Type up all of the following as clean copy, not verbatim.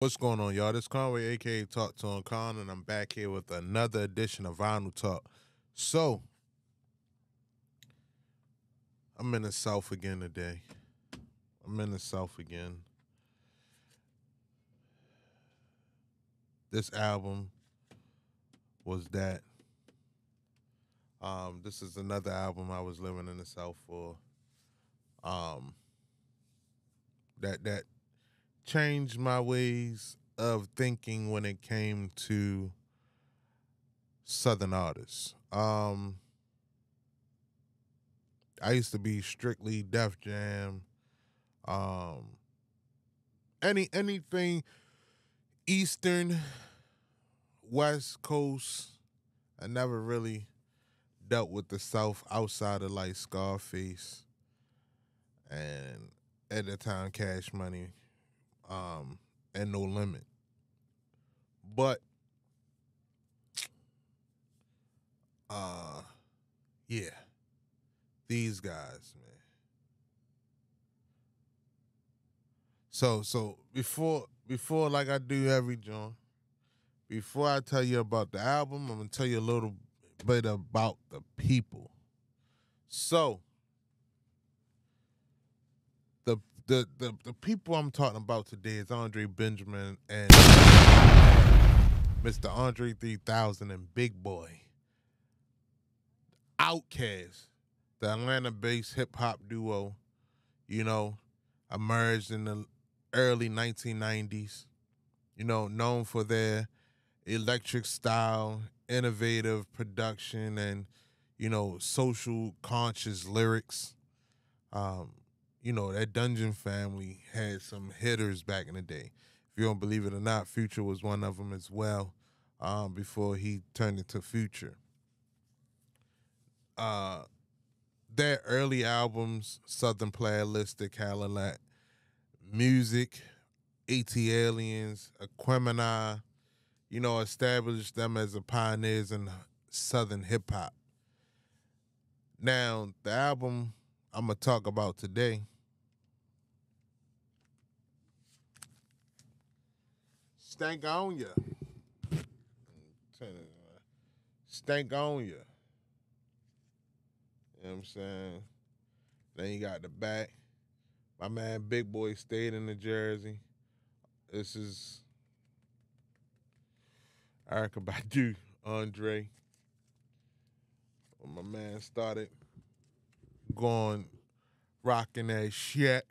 What's going on, y'all? This Conway, aka Talk to Con, and I'm back here with another edition of Vinyl Talk. So, I'm in the South again today. I'm in the South again. This album was that. This is another album I was living in the South for. That changed my ways of thinking when it came to Southern artists. I used to be strictly Def Jam. Um, anything Eastern, West Coast. I never really dealt with the South outside of like Scarface and at the time Cash Money, and No Limit. But uh, yeah, these guys, man. So before like I do every joint, before I tell you about the album, I'm gonna tell you a little bit about the people. So the the people I'm talking about today is Andre Benjamin and Mr. Andre 3000 and Big Boy. OutKast, the Atlanta-based hip hop duo, you know, emerged in the early 1990s. You know, known for their electric style, innovative production, and social conscious lyrics. Um, that Dungeon Family had some hitters back in the day. If you don't believe it or not, Future was one of them as well. Before he turned into Future. Uh, their early albums, Southern Playalistic, Cadillac, Music, ATLiens, Aquemini, established them as the pioneers in Southern hip hop. Now, the album I'm going to talk about today, Stankonia. Stankonia. You know what I'm saying? Then you got the back. My man Big Boy stayed in the Jersey. This is Erica Badu, Andre. When my man started going, rocking that shit,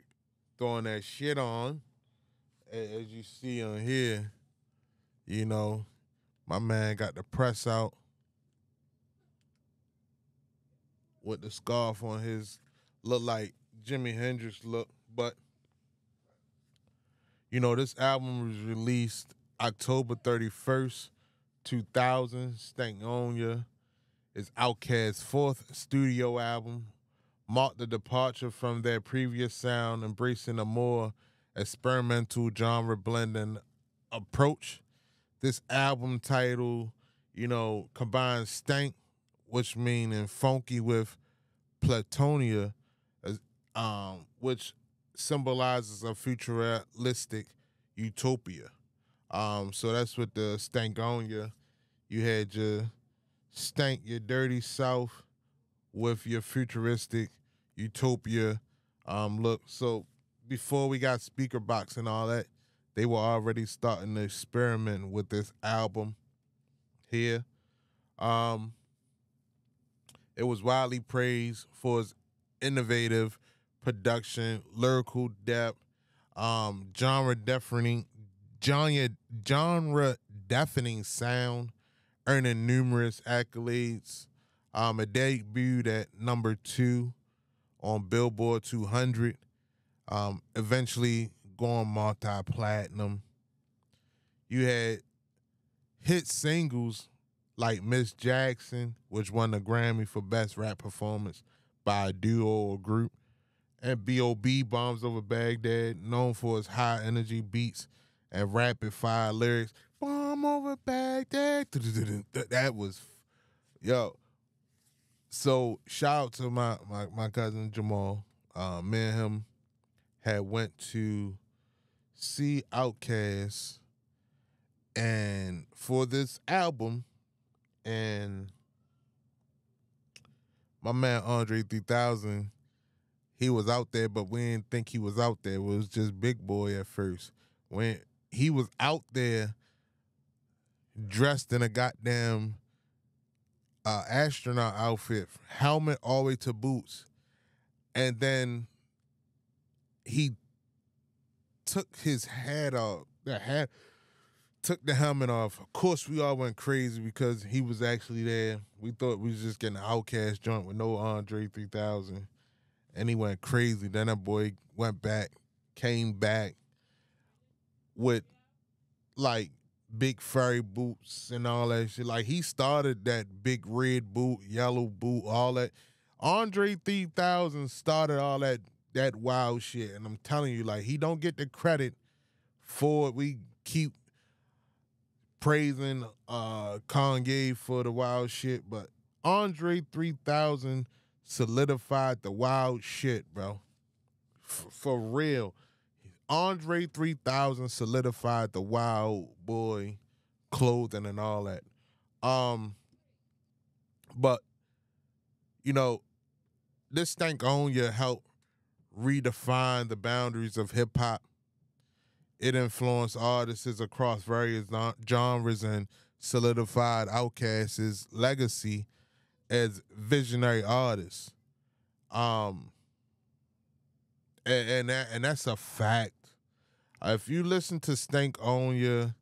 throwing that shit on. As you see on here, my man got the press out with the scarf on his, look like Jimi Hendrix look. But, this album was released October 31st, 2000. Stankonia is OutKast's fourth studio album, marked the departure from their previous sound, embracing a more experimental genre blending approach. This album title, combines stank, which meaning funky, with platonia, which symbolizes a futuristic utopia. So that's what the Stankonia. You had your stank, your dirty south, with your futuristic utopia look. So before we got Speakerboxxx and all that, they were already starting to experiment with this album here. Um, it was widely praised for its innovative production, lyrical depth, genre genre deafening sound, earning numerous accolades. It debuted at number 2 on Billboard 200, eventually going multi-platinum. You had hit singles like Miss Jackson, which won the Grammy for Best Rap Performance by a duo or group, and B.O.B. Bombs Over Baghdad, known for its high energy beats and rapid fire lyrics. Bomb over Baghdad. That was, yo. So shout out to my cousin Jamal. Me and him had went to see OutKast and for this album, and my man Andre 3000, he was out there, but we didn't think he was out there. It was just Big Boy at first. When he was out there dressed in a goddamn astronaut outfit, helmet all the way to boots, and then he took his hat off. Took the helmet off. Of course, we all went crazy because he was actually there. We thought we was just getting an OutKast joint with no Andre 3000, and he went crazy. Then that boy went back, came back with like big furry boots and all that shit. Like he started that big red boot, yellow boot, all that. Andre 3000 started all that wild shit, and I'm telling you, like he don't get the credit for it. We keep praising Kanye for the wild shit, but Andre 3000 solidified the wild shit, bro. For real. Andre 3000 solidified the wild boy clothing and all that. But you know, this Stankonia helped redefine the boundaries of hip hop. It influenced artists across various genres and solidified OutKast's legacy as visionary artists. And that's a fact. If you listen to Stankonia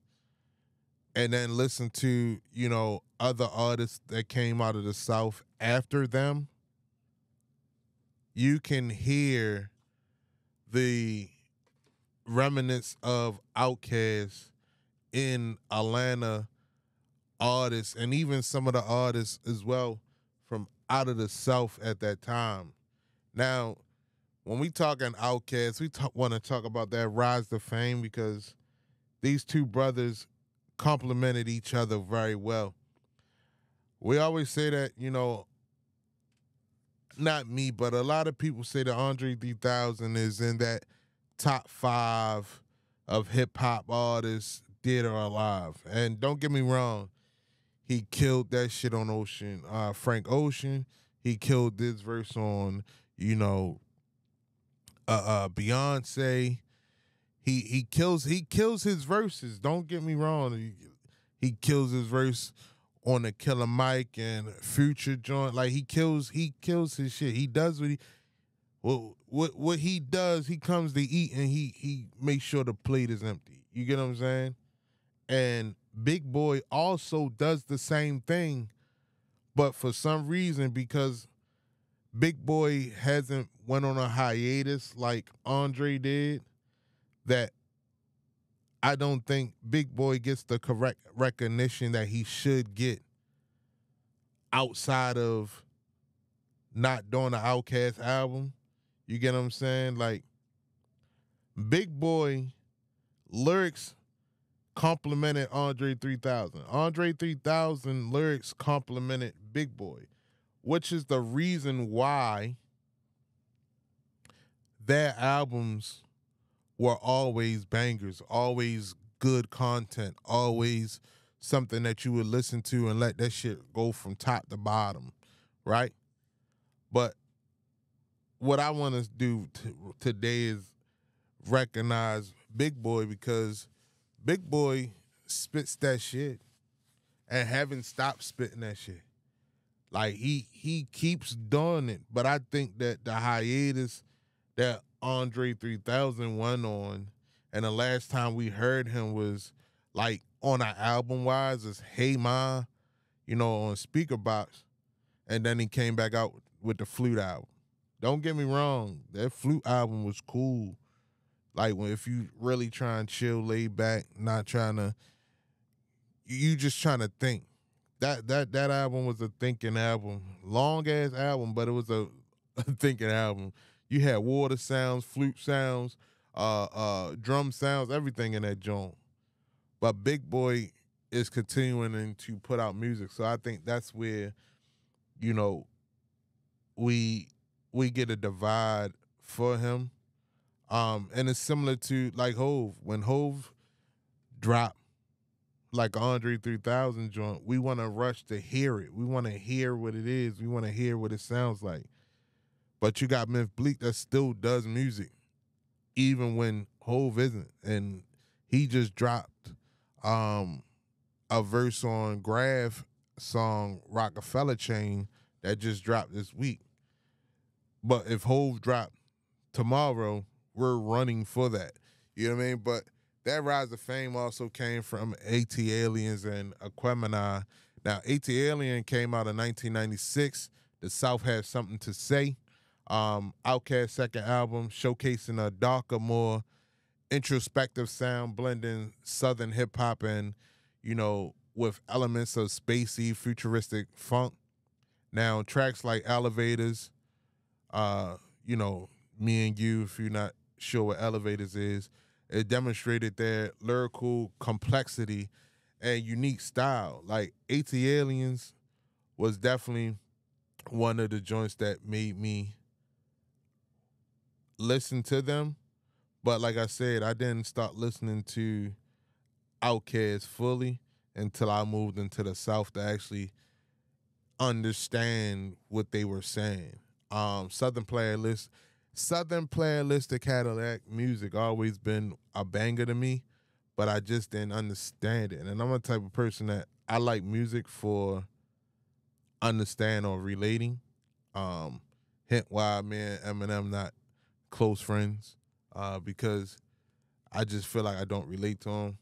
and then listen to, you know, other artists that came out of the South after them, you can hear the remnants of OutKast in Atlanta artists, and even some of the artists as well from out of the South at that time. Now, when we talking OutKast, we want to talk about that rise to fame because these two brothers complemented each other very well. We always say that, you know, not me, but a lot of people say that Andre 3000 is in that top 5 of hip-hop artists dead or alive. And don't get me wrong, he killed that shit on Frank Ocean. He killed this verse on, you know, Beyonce. He kills his verses. Don't get me wrong. He kills his verse on the Killer Mike and Future joint. Like he kills his shit. He does what he does. He comes to eat and he makes sure the plate is empty. You get what I'm saying? And Big Boy also does the same thing, but for some reason, because Big Boy hasn't went on a hiatus like Andre did, that I don't think Big Boy gets the correct recognition that he should get outside of not doing the OutKast album. You get what I'm saying? Like, Big Boy lyrics complimented Andre 3000. Andre 3000 lyrics complimented Big Boy, which is the reason why their albums were always bangers, always good content, always something that you would listen to and let that shit go from top to bottom, right? But what I want to do today is recognize Big Boy, because Big Boy spits that shit and haven't stopped spitting that shit. Like he keeps doing it, but I think that the hiatus that Andre 3000 went on, and the last time we heard him was like on our album wise is Hey Ma, you know, on Speakerboxxx, and then he came back out with the Flute album. Don't get me wrong, that Flute album was cool. Like if you really try and chill, lay back, not trying to, you just trying to think. That album was a thinking album, long ass album, but it was a thinking album. You had water sounds, flute sounds, drum sounds, everything in that joint. But Big Boy is continuing to put out music, so I think that's where, you know, we get a divide for him. And it's similar to like Hove. When Hove dropped like Andre 3000 joint, we want to rush to hear it. We want to hear what it is. We want to hear what it sounds like. But you got Myth Bleak that still does music, even when Hove isn't. And he just dropped a verse on Graph song Rockefeller Chain that just dropped this week. But if Hove dropped tomorrow, we're running for that. You know what I mean? But that rise of fame also came from ATLiens and Aquemini. Now, ATLien came out in 1996. The South has something to say. OutKast's second album, showcasing a darker, more introspective sound, blending Southern hip hop and, with elements of spacey, futuristic funk. Now, tracks like Elevators, Me and You, if you're not sure what Elevators is, it demonstrated their lyrical complexity and unique style. Like ATLiens was definitely one of the joints that made me listen to them. But like I said, I didn't start listening to OutKast fully until I moved into the South to actually understand what they were saying. Southern Playalistic Cadillac music always been a banger to me, but I just didn't understand it. And I'm a type of person that I like music for understand or relating. Hint why me and Eminem not close friends, because I just feel like I don't relate to him.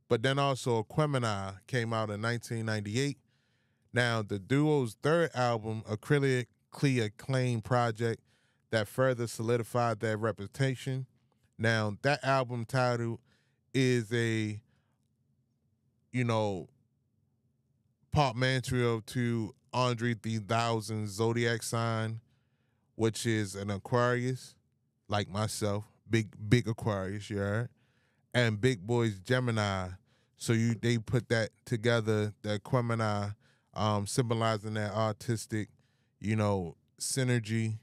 But then also Aquemini came out in 1998. Now, the duo's third album, a critically acclaimed project that further solidified their reputation. Now, that album title is a, portmanteau to Andre 3000's zodiac sign, which is an Aquarius, like myself, big Aquarius, you heard, and Big Boy's Gemini. So they put that together, the Aquemini, symbolizing that artistic, synergy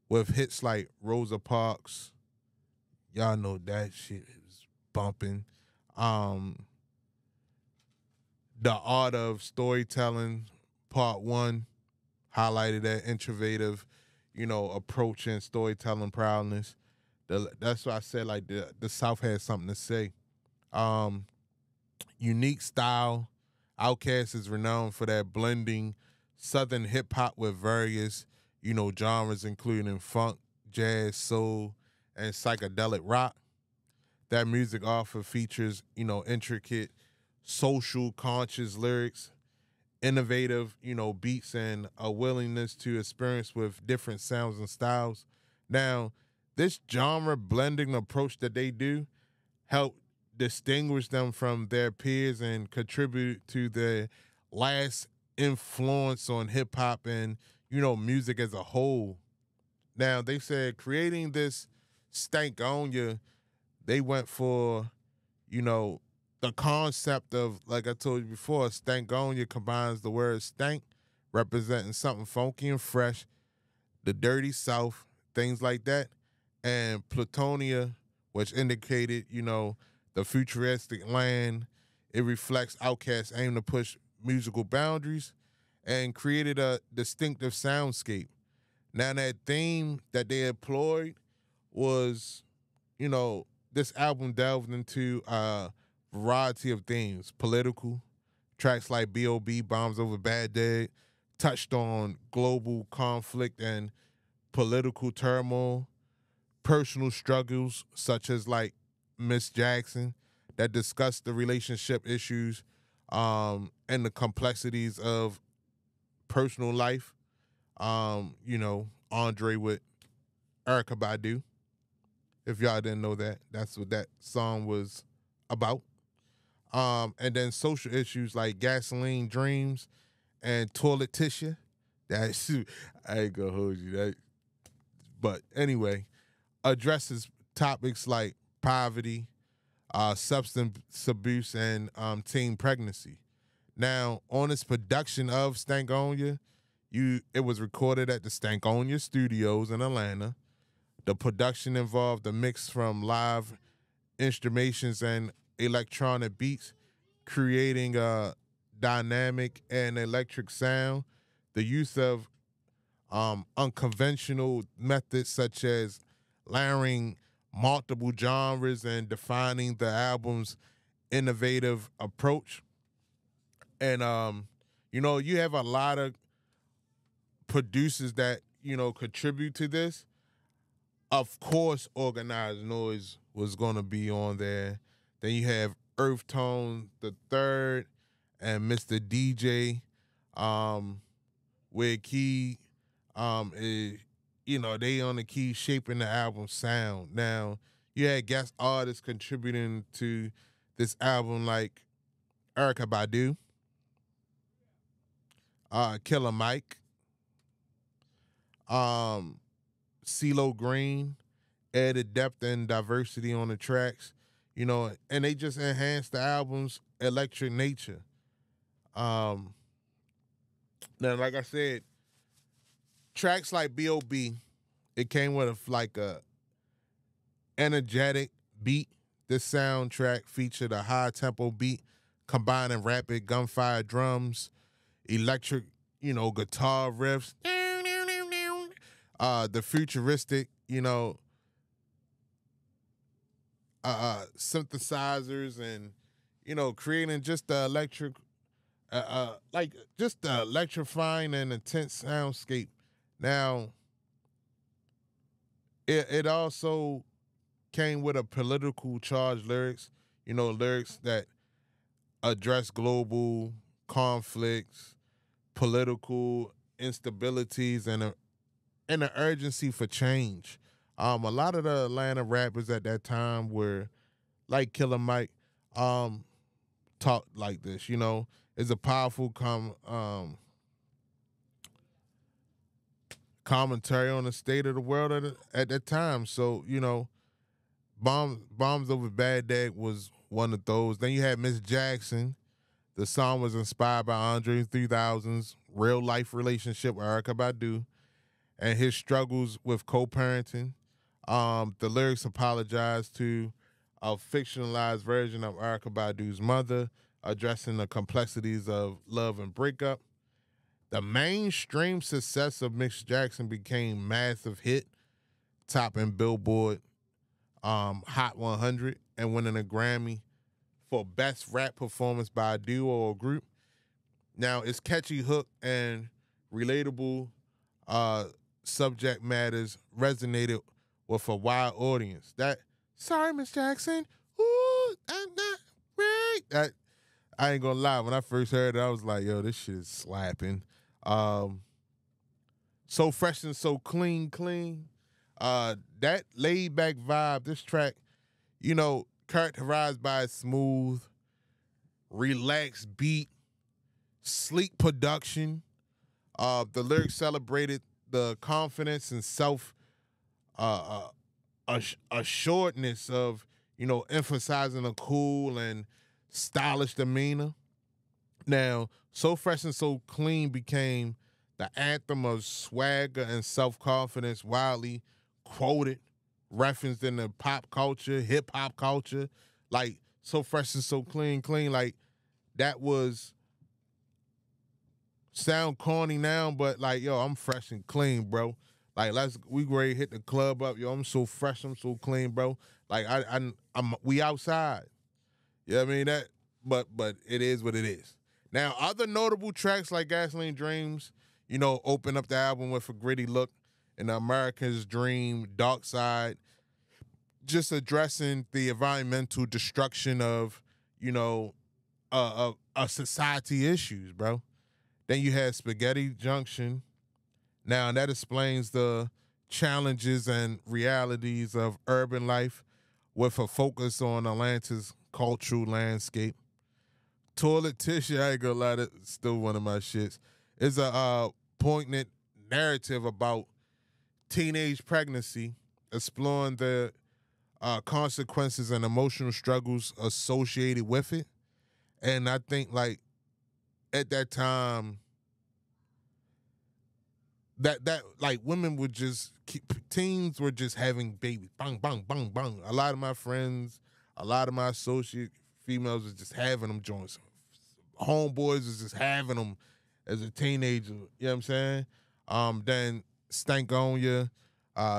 with hits like Rosa Parks. Y'all know that shit is bumping. The Art of Storytelling, Part 1, highlighted that innovative, approach and storytelling prowess. That's why I said like the South has something to say. Unique style. OutKast is renowned for that blending Southern hip hop with various, genres, including funk, jazz, soul, and psychedelic rock. That music often features, intricate, social conscious lyrics, innovative, beats, and a willingness to experience with different sounds and styles. Now, this genre blending approach that they do help distinguish them from their peers and contribute to their last influence on hip hop and, music as a whole. Now, they said creating this Stankonia, they went for, the concept of, like I told you before, Stankonia combines the word stank, representing something funky and fresh, the dirty South, things like that, and Plutonia, which indicated, the futuristic land. It reflects OutKast's aim to push musical boundaries and created a distinctive soundscape. Now, that theme that they employed was, this album delved into a variety of themes. Political, tracks like B.O.B., Bombs Over Baghdad, touched on global conflict and political turmoil, personal struggles such as like Miss Jackson, that discussed the relationship issues and the complexities of personal life. Andre with Erykah Badu. If y'all didn't know that, that's what that song was about. And then social issues like Gasoline Dreams and Toilet Tissue. That's, I ain't gonna hold you that. But anyway, addresses topics like poverty, substance abuse, and teen pregnancy. Now, on its production of Stankonia, it was recorded at the Stankonia Studios in Atlanta. The production involved a mix from live instrumentations and electronic beats, creating a dynamic and electric sound. The use of unconventional methods such as layering multiple genres and defining the album's innovative approach. And you have a lot of producers that contribute to this. Of course, Organized Noise was gonna be on there. Then you have Earth Tone the Third and Mr. DJ, where Key is, they on the key shaping the album sound. Now, you had guest artists contributing to this album like Erykah Badu, Killer Mike, CeeLo Green, added depth and diversity on the tracks, and they just enhanced the album's electric nature. Now, like I said, tracks like B.O.B., it came with a energetic beat. This soundtrack featured a high-tempo beat combining rapid gunfire drums, electric, guitar riffs, the futuristic, synthesizers, and creating just the electric, just the electrifying and intense soundscape. Now, it also came with a political charged lyrics, lyrics that address global conflicts, political instabilities, and an urgency for change. A lot of the Atlanta rappers at that time were like Killer Mike, talked like this. It's a powerful commentary on the state of the world at that time. So Bombs Over Baghdad was one of those. Then you had Miss Jackson. The song was inspired by Andre 3000's real life relationship with Erykah Badu and his struggles with co-parenting. The lyrics apologize to a fictionalized version of Erykah Badu's mother, addressing the complexities of love and breakup. The mainstream success of Miss Jackson became massive hit, topping Billboard Hot 100 and winning a Grammy for Best Rap Performance by a Duo or Group. Now, its catchy hook and relatable subject matters resonated with a wide audience. Sorry, Miss Jackson, ooh, I'm not right. That, I ain't gonna lie, when I first heard it, I was like, yo, this shit is slapping. So fresh and so clean. That laid back vibe, this track, characterized by a smooth, relaxed beat, sleek production. The lyrics celebrated the confidence and self assuredness of, emphasizing a cool and stylish demeanor. Now, So Fresh and So Clean became the anthem of swagger and self-confidence, widely quoted, referenced in the pop culture, hip-hop culture. Like, So Fresh and So Clean, like, that was, sound corny now, but like, yo, I'm fresh and clean, bro. Like, we ready to hit the club up. Yo, I'm so fresh, I'm so clean, bro. Like, we outside. You know what I mean? But it is what it is. Now, other notable tracks like Gasoline Dreams, open up the album with a gritty look, and America's Dream, Dark Side, just addressing the environmental destruction of, society issues, bro. Then you had Spaghetti Junction. Now, that explains the challenges and realities of urban life with a focus on Atlanta's cultural landscape. Toilet Tissue, I ain't gonna lie, that's still one of my shits. It's a poignant narrative about teenage pregnancy, exploring the consequences and emotional struggles associated with it. And I think, like, at that time, that like women would just teens were just having babies, bang, bang, bang, bang. A lot of my friends, a lot of my associate females was just having them joints. Homeboys was just having them as a teenager. You know what I'm saying? Then Stankonia,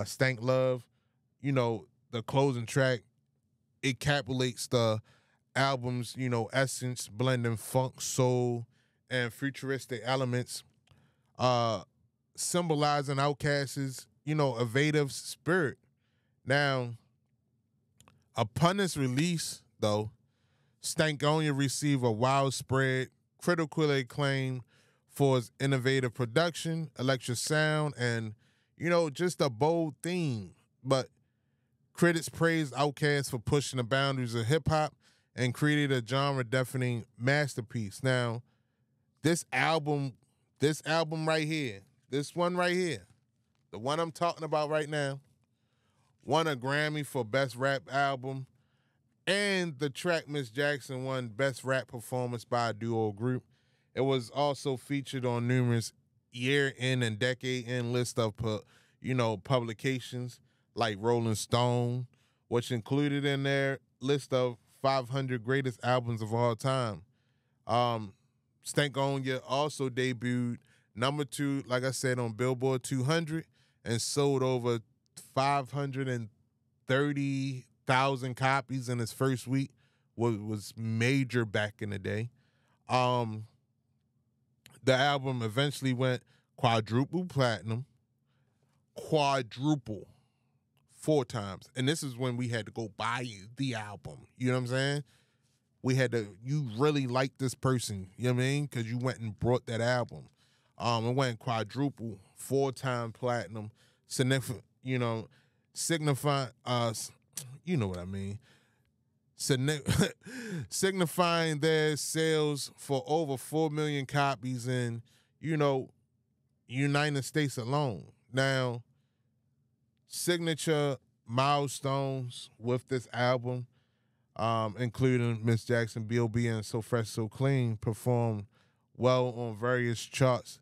Stank Love, you know, the closing track, it encapsulates the album's, you know, essence, blending funk, soul, and futuristic elements, symbolizing OutKast's, you know, evasive spirit. Now, upon its release, though, Stankonia received a widespread critical acclaim for its innovative production, electric sound, and, you know, just a bold theme. But critics praised OutKast for pushing the boundaries of hip-hop and created a genre-defining masterpiece. Now, this album right here, this one right here, the one I'm talking about right now, won a Grammy for Best Rap Album, and the track Miss Jackson won Best Rap Performance by a Duo Group. It was also featured on numerous year-end and decade-end lists of, you know, publications like Rolling Stone, which included in their list of 500 greatest albums of all time. Stankonia also debuted number 2, like I said, on Billboard 200 and sold over 530,000 copies in its first week. Was major back in the day. The album eventually went quadruple platinum, quadruple 4 times. And this is when we had to go buy the album. You know what I'm saying? We had to, you really like this person, you know what I mean? Because you went and brought that album. It went quadruple, 4-time platinum, signifying, you know, you know what I mean, signifying their sales for over 4 million copies in, you know, United States alone. Now, signature milestones with this album, including Miss Jackson, B.O.B. and So Fresh, So Clean, performed well on various charts,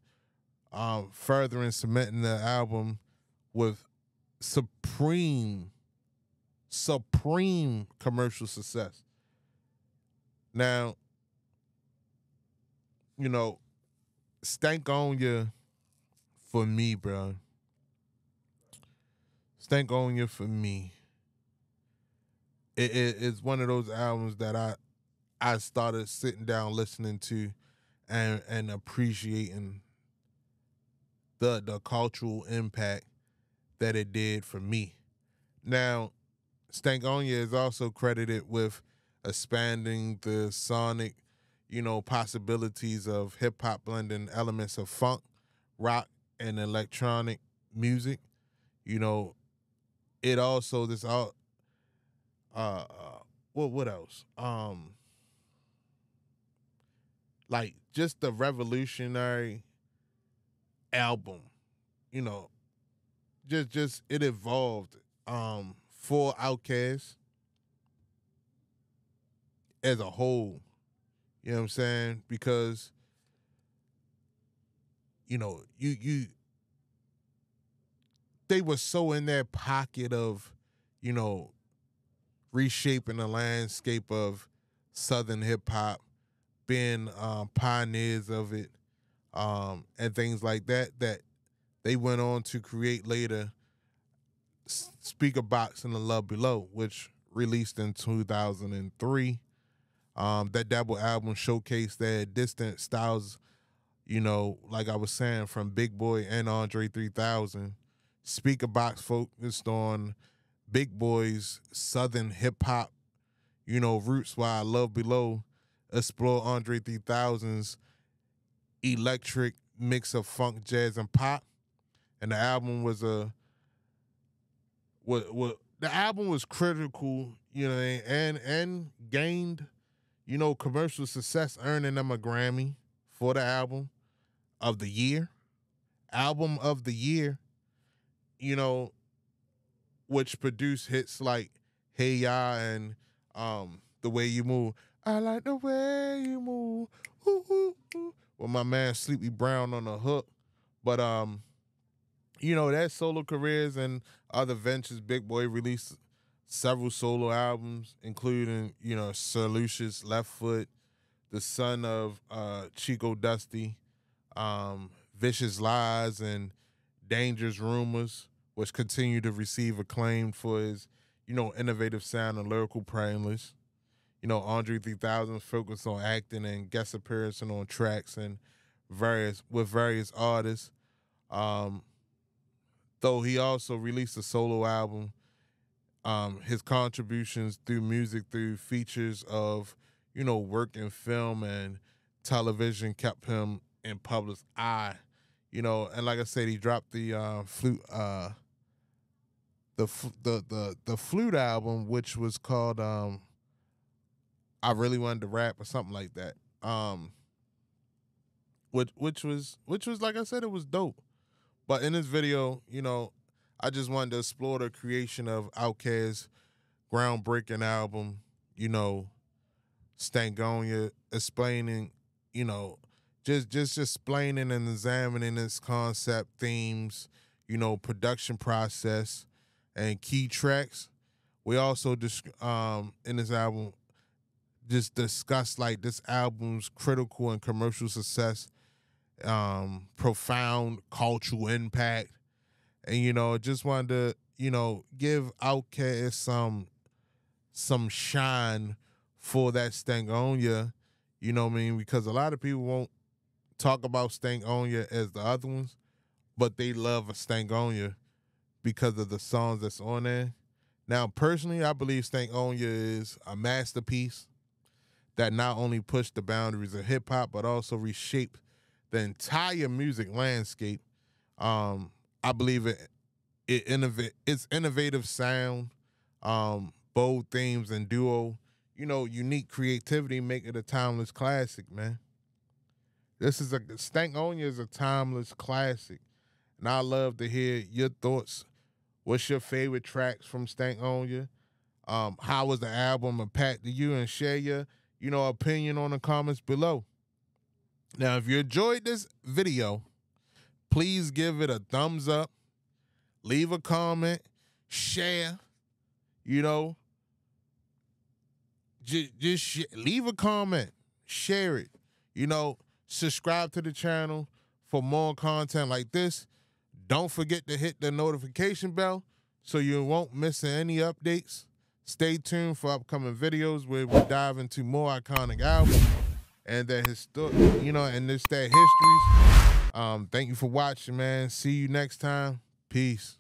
furthering cementing the album with supreme commercial success. Now, you know, Stankonia for me, bro. Stankonia for me. It's one of those albums that I started sitting down listening to and appreciating the cultural impact that it did for me. Now, Stankonia is also credited with expanding the sonic, you know, possibilities of hip-hop, blending elements of funk, rock, and electronic music. You know, it also, what else? Like, just the revolutionary album, you know, just it evolved for OutKast as a whole. You know what I'm saying? Because, you know, they were so in their pocket of, you know, reshaping the landscape of Southern hip hop, being pioneers of it, and things like that, that they went on to create later Speakerboxxx and The Love Below, which released in 2003. That double album showcased their distant styles, you know, like I was saying, from Big Boy and Andre 3000. Speakerboxxx focused on Big Boy's Southern hip-hop, you know, roots, while Love Below explore Andre 3000's electric mix of funk, jazz, and pop. And the album was the album was critical, you know, and gained, you know, commercial success, earning them a Grammy for the album of the year, you know, which produced hits like Hey Ya and The Way You Move. I like the way you move. Ooh, ooh, ooh. With my man Sleepy Brown on the hook. But you know, their solo careers and other ventures, Big Boy released several solo albums, including, you know, Sir Lucius, Left Foot, the son of Chico Dusty, Vicious Lies, and Dangerous Rumors, which continue to receive acclaim for his, you know, innovative sound and lyrical prowess. You know, Andre 3000 focused on acting and guest appearances on tracks and various artists. Though he also released a solo album, his contributions through music, through features of, you know, work in film and television kept him in public's eye. You know, and like I said, he dropped the flute album, which was called I Really Wanted to Rap or something like that. Which was like I said, it was dope. But in this video, you know, I just wanted to explore the creation of OutKast's groundbreaking album, you know, Stankonia, explaining, you know, just explaining and examining its concept, themes, you know, production process, and key tracks. We also in this album just discuss like this album's critical and commercial success, profound cultural impact, and, you know, just wanted to, you know, give OutKast some shine for that Stankonia, you know what I mean? Because a lot of people won't talk about Stankonia as the other ones, but they love a Stankonia because of the songs that's on there. Now, personally, I believe Stankonia is a masterpiece that not only pushed the boundaries of hip hop, but also reshaped the entire music landscape. I believe its innovative sound, bold themes and duo, you know, unique creativity make it a timeless classic, man. Stankonia is a timeless classic, and I love to hear your thoughts. What's your favorite tracks from Stankonia? How was the album impacted you? And share your, you know, opinion on the comments below. Now, if you enjoyed this video, please give it a thumbs up, leave a comment, share, you know, leave a comment, share it, you know, subscribe to the channel for more content like this. Don't forget to hit the notification bell so you won't miss any updates. Stay tuned for upcoming videos where we dive into more iconic albums and their you know, and their histories. Thank you for watching, man. See you next time. Peace.